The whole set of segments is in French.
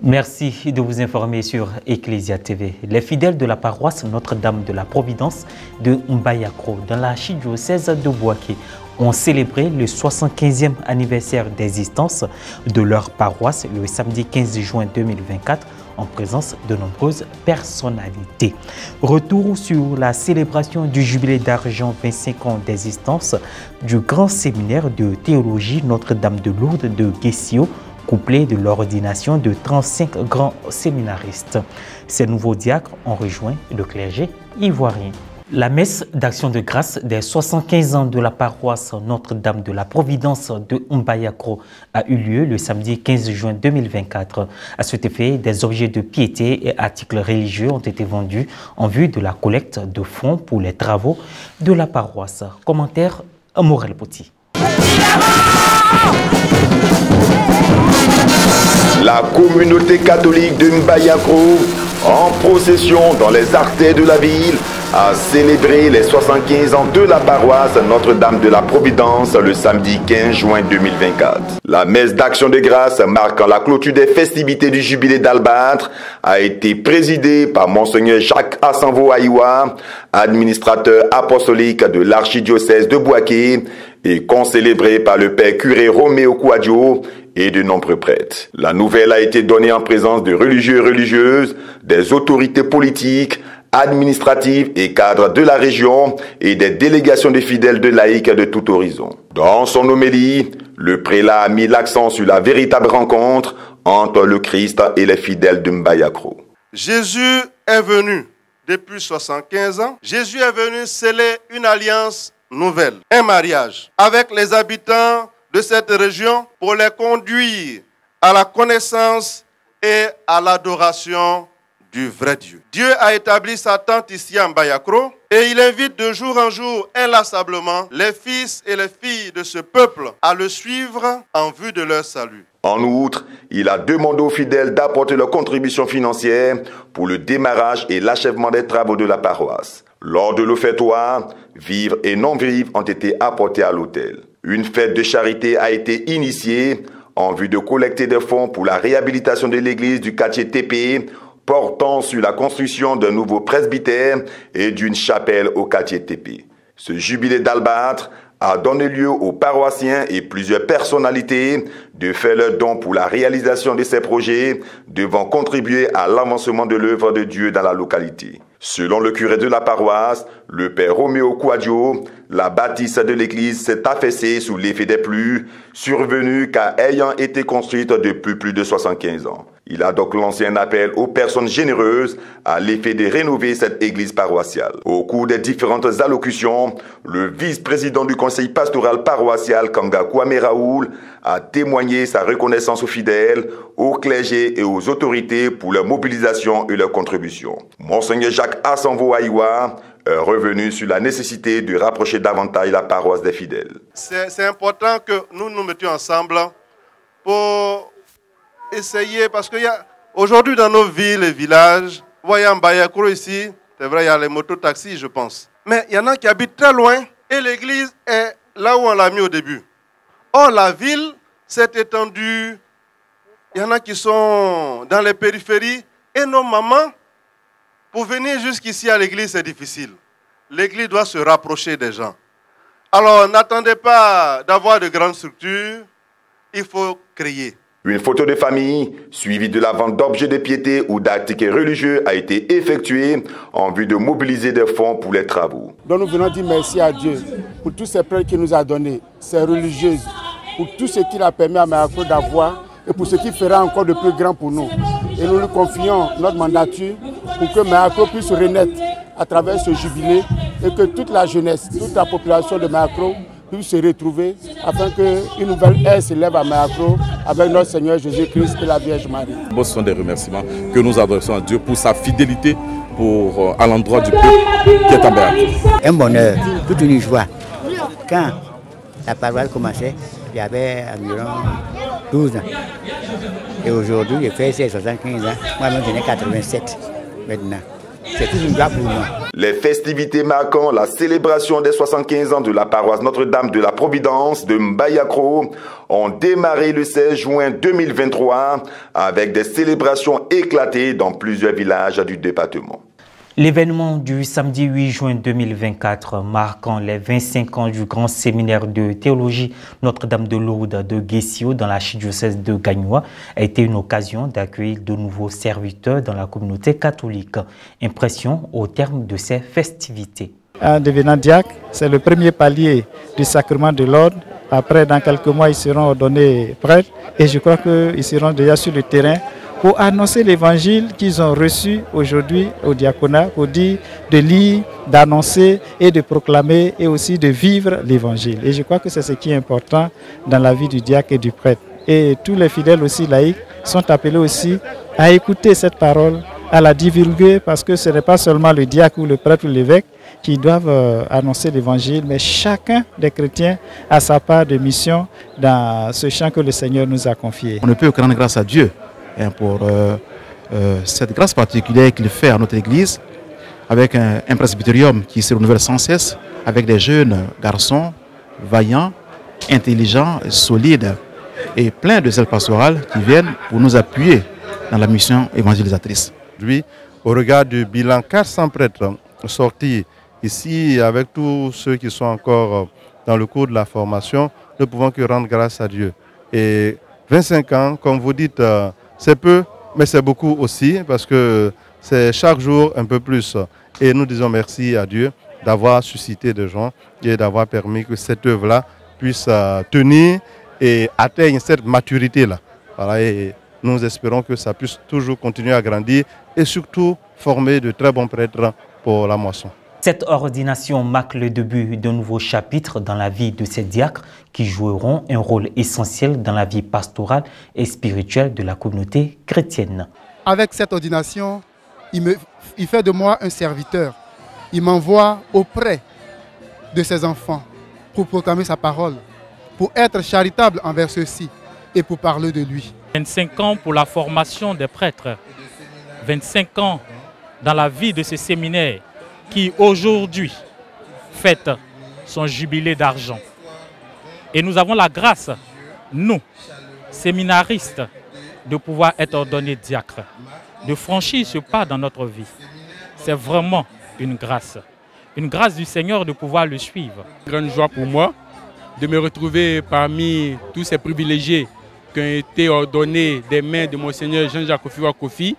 Merci de vous informer sur Ecclesia TV. Les fidèles de la paroisse Notre-Dame de la Providence de Mbayakro, dans l'archidiocèse de Bouaké, ont célébré le 75e anniversaire d'existence de leur paroisse le samedi 15 juin 2024 en présence de nombreuses personnalités. Retour sur la célébration du jubilé d'argent 25 ans d'existence du grand séminaire de théologie Notre-Dame de Lourdes de Guessio, couplé de l'ordination de 35 grands séminaristes. Ces nouveaux diacres ont rejoint le clergé ivoirien. La messe d'action de grâce des 75 ans de la paroisse Notre-Dame de la Providence de Mbayakro a eu lieu le samedi 15 juin 2024. À cet effet, des objets de piété et articles religieux ont été vendus en vue de la collecte de fonds pour les travaux de la paroisse. Commentaire Morel Poti. La communauté catholique de Mbayakro, en procession dans les artères de la ville, a célébré les 75 ans de la paroisse Notre-Dame de la Providence le samedi 15 juin 2024. La messe d'action de grâce marquant la clôture des festivités du jubilé d'Albâtre a été présidée par Monseigneur Jacques Assanvo Aïwa, administrateur apostolique de l'archidiocèse de Bouaké, et concélébrée par le père curé Roméo Kouadio et de nombreux prêtres. La nouvelle a été donnée en présence de religieux et religieuses, des autorités politiques, administratives et cadres de la région et des délégations de fidèles de laïcs de tout horizon. Dans son homélie, le prélat a mis l'accent sur la véritable rencontre entre le Christ et les fidèles de Mbayakro. Jésus est venu depuis 75 ans. Jésus est venu sceller une alliance nouvelle, un mariage avec les habitants de cette région pour les conduire à la connaissance et à l'adoration du vrai Dieu. Dieu a établi sa tente ici à Mbayakro et il invite de jour en jour inlassablement les fils et les filles de ce peuple à le suivre en vue de leur salut. En outre, il a demandé aux fidèles d'apporter leur contribution financière pour le démarrage et l'achèvement des travaux de la paroisse. Lors de l'offertoire, vivres et non-vivres ont été apportés à l'autel. Une fête de charité a été initiée en vue de collecter des fonds pour la réhabilitation de l'église du quartier TP, portant sur la construction d'un nouveau presbytère et d'une chapelle au quartier TP. Ce jubilé d'Albâtre a donné lieu aux paroissiens et plusieurs personnalités de faire leurs dons pour la réalisation de ces projets devant contribuer à l'avancement de l'œuvre de Dieu dans la localité. Selon le curé de la paroisse, le père Roméo Kouadio, la bâtisse de l'église s'est affaissée sous l'effet des pluies survenues car ayant été construite depuis plus de 75 ans. Il a donc lancé un appel aux personnes généreuses à l'effet de rénover cette église paroissiale. Au cours des différentes allocutions, le vice-président du conseil pastoral paroissial Kanga Kwame Raoul a témoigné sa reconnaissance aux fidèles, aux clergés et aux autorités pour leur mobilisation et leur contribution. Monseigneur Jacques Assanvo Aïwa est revenu sur la nécessité de rapprocher davantage la paroisse des fidèles. C'est important que nous nous mettions ensemble pour essayer, parce qu'il y a aujourd'hui dans nos villes et villages, vous voyez en Mbayakro ici, c'est vrai, il y a les mototaxis, je pense. Mais il y en a qui habitent très loin et l'église est là où on l'a mis au début. Or, la ville s'est étendue, il y en a qui sont dans les périphéries et nos mamans, pour venir jusqu'ici à l'église, c'est difficile. L'église doit se rapprocher des gens. Alors, n'attendez pas d'avoir de grandes structures, il faut créer. Une photo de famille, suivie de la vente d'objets de piété ou d'articles religieux, a été effectuée en vue de mobiliser des fonds pour les travaux. Donc nous venons dire merci à Dieu pour tous ces prêts qu'il nous a donnés, ces religieuses, pour tout ce qu'il a permis à Mbayakro d'avoir et pour ce qu'il fera encore de plus grand pour nous. Et nous lui confions notre mandature pour que Mbayakro puisse renaître à travers ce jubilé et que toute la jeunesse, toute la population de Mbayakro puisse se retrouver afin qu'une nouvelle ère s'élève à Mbayakro avec notre Seigneur Jésus-Christ et la Vierge Marie. Ce sont des remerciements que nous adressons à Dieu pour sa fidélité à l'endroit du peuple qui est en Mbayakro. Un bonheur, toute une joie. Quand la paroisse commençait, il y avait environ 12 ans. Et aujourd'hui, j'ai fait 75 ans. Moi-même, j'en ai 87 maintenant. C'est toute une joie pour moi. Les festivités marquant la célébration des 75 ans de la paroisse Notre-Dame de la Providence de Mbayakro ont démarré le 16 juin 2023 avec des célébrations éclatées dans plusieurs villages du département. L'événement du samedi 8 juin 2024, marquant les 25 ans du grand séminaire de théologie Notre-Dame de Lourdes de Guessio dans l'archidiocèse de Gagnoa, a été une occasion d'accueillir de nouveaux serviteurs dans la communauté catholique. Impression au terme de ces festivités. En devenant diacre, c'est le premier palier du sacrement de l'ordre. Après, dans quelques mois, ils seront ordonnés prêtres et je crois qu'ils seront déjà sur le terrain pour annoncer l'évangile qu'ils ont reçu aujourd'hui au diaconat, pour dire de lire, d'annoncer et de proclamer et aussi de vivre l'évangile. Et je crois que c'est ce qui est important dans la vie du diacre et du prêtre. Et tous les fidèles aussi laïcs sont appelés aussi à écouter cette parole, à la divulguer, parce que ce n'est pas seulement le diacre ou le prêtre ou l'évêque qui doivent annoncer l'évangile, mais chacun des chrétiens a sa part de mission dans ce champ que le Seigneur nous a confié. On ne peut que rendre grâce à Dieu pour cette grâce particulière qu'il fait à notre Église, avec un presbytérium qui se renouvelle sans cesse, avec des jeunes garçons vaillants, intelligents, solides et pleins de zèle pastoral qui viennent pour nous appuyer dans la mission évangélisatrice. Aujourd'hui, au regard du bilan, 400 prêtres sortis ici avec tous ceux qui sont encore dans le cours de la formation, ne pouvons que rendre grâce à Dieu. Et 25 ans, comme vous dites, c'est peu, mais c'est beaucoup aussi, parce que c'est chaque jour un peu plus. Et nous disons merci à Dieu d'avoir suscité des gens et d'avoir permis que cette œuvre-là puisse tenir et atteindre cette maturité-là. Voilà, et nous espérons que ça puisse toujours continuer à grandir et surtout former de très bons prêtres pour la moisson. Cette ordination marque le début d'un nouveau chapitre dans la vie de ces diacres qui joueront un rôle essentiel dans la vie pastorale et spirituelle de la communauté chrétienne. Avec cette ordination, il fait de moi un serviteur. Il m'envoie auprès de ses enfants pour proclamer sa parole, pour être charitable envers ceux-ci et pour parler de lui. 25 ans pour la formation des prêtres, 25 ans dans la vie de ce séminaire qui aujourd'hui fête son jubilé d'argent. Et nous avons la grâce, nous, séminaristes, de pouvoir être ordonnés diacres, de franchir ce pas dans notre vie. C'est vraiment une grâce du Seigneur de pouvoir le suivre. Grande joie pour moi de me retrouver parmi tous ces privilégiés qui ont été ordonnés des mains de Monseigneur Jean-Jacques Ofiwa Kofi,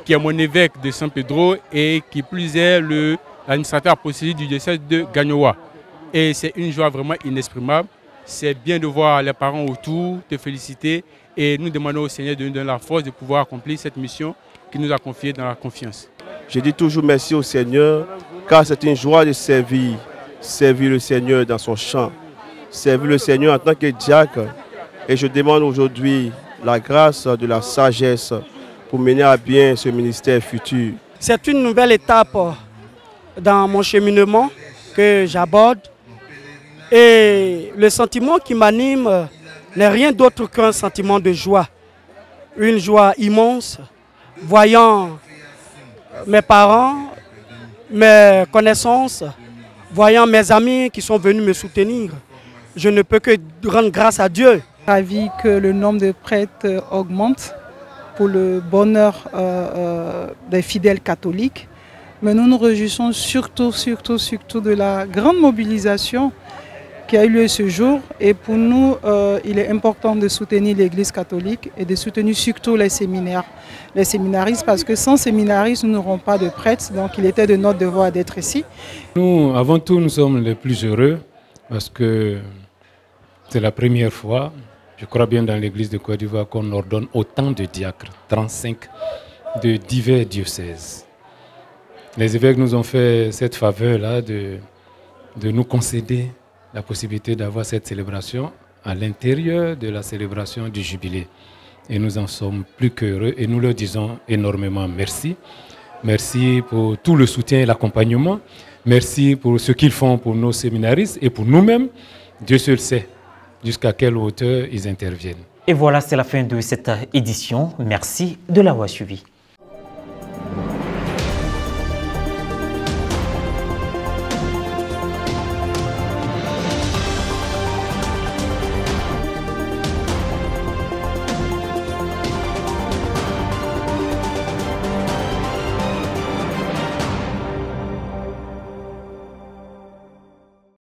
qui est mon évêque de San Pedro et qui plus est l'administrateur apostolique du diocèse de Gagnoa. Et c'est une joie vraiment inexprimable. C'est bien de voir les parents autour te féliciter et nous demandons au Seigneur de nous donner la force de pouvoir accomplir cette mission qu'il nous a confiée dans la confiance. Je dis toujours merci au Seigneur car c'est une joie de servir le Seigneur dans son champ, servir le Seigneur en tant que diacre. Et je demande aujourd'hui la grâce de la sagesse pour mener à bien ce ministère futur. C'est une nouvelle étape dans mon cheminement que j'aborde et le sentiment qui m'anime n'est rien d'autre qu'un sentiment de joie, une joie immense, voyant mes parents, mes connaissances, voyant mes amis qui sont venus me soutenir. Je ne peux que rendre grâce à Dieu. Ravi que le nombre de prêtres augmente pour le bonheur des fidèles catholiques. Mais nous nous réjouissons surtout de la grande mobilisation qui a eu lieu ce jour. Et pour nous, il est important de soutenir l'Église catholique et de soutenir surtout les séminaires, les séminaristes, parce que sans séminaristes, nous n'aurons pas de prêtres. Donc il était de notre devoir d'être ici. Nous, avant tout, nous sommes les plus heureux parce que c'est la première fois, je crois bien dans l'Église de Côte d'Ivoire, qu'on ordonne autant de diacres, 35 de divers diocèses. Les évêques nous ont fait cette faveur-là de nous concéder la possibilité d'avoir cette célébration à l'intérieur de la célébration du jubilé. Et nous en sommes plus qu'heureux et nous leur disons énormément merci. Merci pour tout le soutien et l'accompagnement. Merci pour ce qu'ils font pour nos séminaristes et pour nous-mêmes. Dieu seul sait jusqu'à quelle hauteur ils interviennent. Et voilà, c'est la fin de cette édition. Merci de l'avoir suivi.